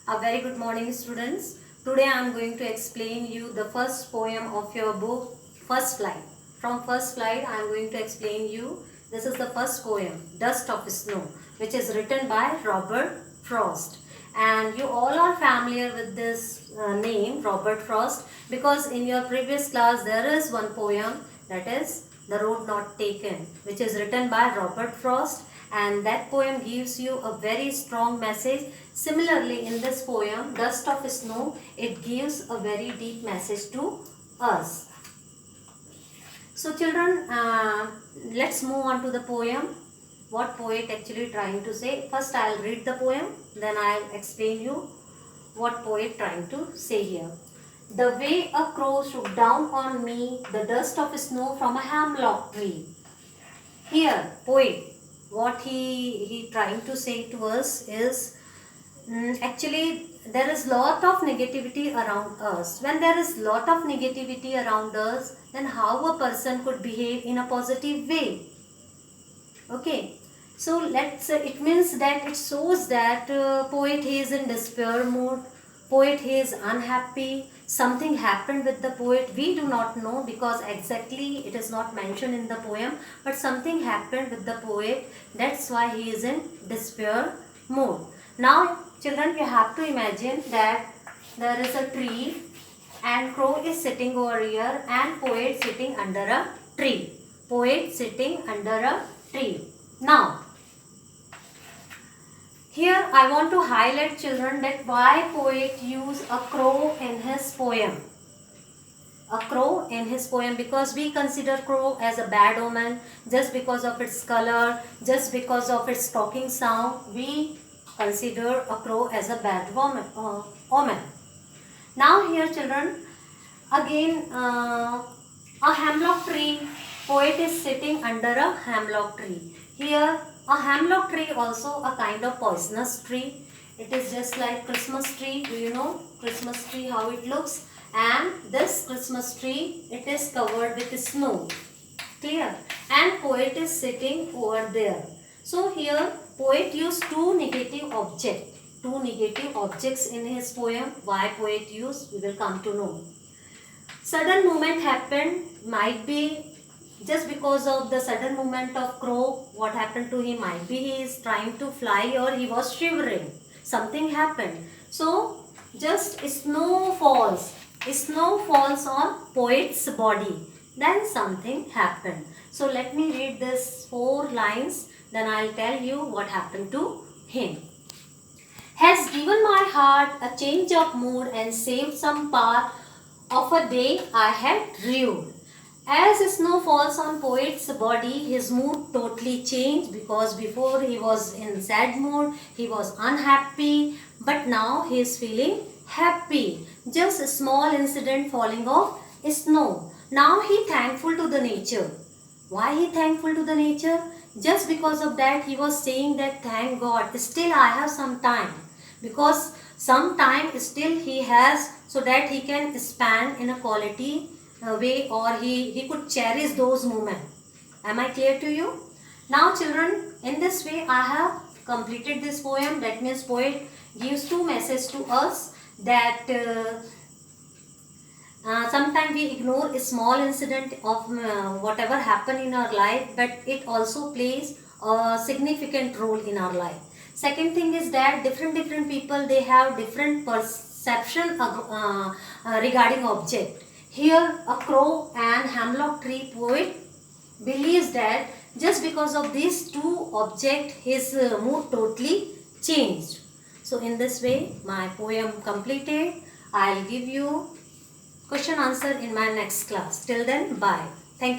A very good morning, students. Today I am going to explain you the first poem of your book, First Flight. From First Flight I am going to explain you. This is the first poem, Dust of Snow, which is written by Robert Frost. And you all are familiar with this name, Robert Frost, because in your previous class there is one poem, that is The Road Not Taken, which is written by Robert Frost, and that poem gives you a very strong message. Similarly, in this poem, Dust of Snow, it gives a very deep message to us. So children, let's move on to the poem. What poet actually trying to say. First I'll read the poem, then I'll explain you what poet trying to say here. The way a crow shook down on me the dust of snow from a hemlock tree. Here, poet, what he trying to say to us is, actually there is lot of negativity around us. When there is lot of negativity around us, then how a person could behave in a positive way? Okay, so let's say it means that it shows that poet he is in despair mood, poet he is unhappy, something happened with the poet, we do not know because exactly it is not mentioned in the poem, but something happened with the poet, that's why he is in despair mood. Now children, you have to imagine that there is a tree and crow is sitting over here and poet sitting under a tree. Poet sitting under a tree. Now, here I want to highlight children that why poet use a crow in his poem. A crow in his poem, because we consider crow as a bad omen just because of its color, just because of its talking sound. We consider a crow as a bad omen. Now here children, again a hemlock tree, poet is sitting under a hemlock tree. Here a hemlock tree also a kind of poisonous tree. It is just like Christmas tree. Do you know Christmas tree how it looks? And this Christmas tree, it is covered with snow. Clear? And poet is sitting over there. So here poet used two negative objects in his poem. Why poet used, we will come to know. Sudden movement happened, might be just because of the sudden movement of crow. What happened to him? Might be he is trying to fly or he was shivering. Something happened. So just snow falls on poet's body. Then something happened. So let me read this 4 lines. Then I'll tell you what happened to him. Has given my heart a change of mood and saved some part of a day I had rued. As snow falls on poet's body, his mood totally changed, because before he was in sad mood, he was unhappy, but now he is feeling happy. Just a small incident falling of snow. Now he thankful to the nature. Why he thankful to the nature? Just because of that he was saying that thank God, still I have some time, because some time still he has, so that he can spend in a quality way, or he could cherish those moments. Am I clear to you? Now children, in this way I have completed this poem. That means poet gives two messages to us, that sometimes we ignore a small incident of whatever happened in our life, but it also plays a significant role in our life. Second thing is that different people, they have different perception regarding object. Here a crow and hemlock tree, poet believes that just because of these two objects his mood totally changed. So in this way my poem completed. I'll give you question answer in my next class. Till then, bye.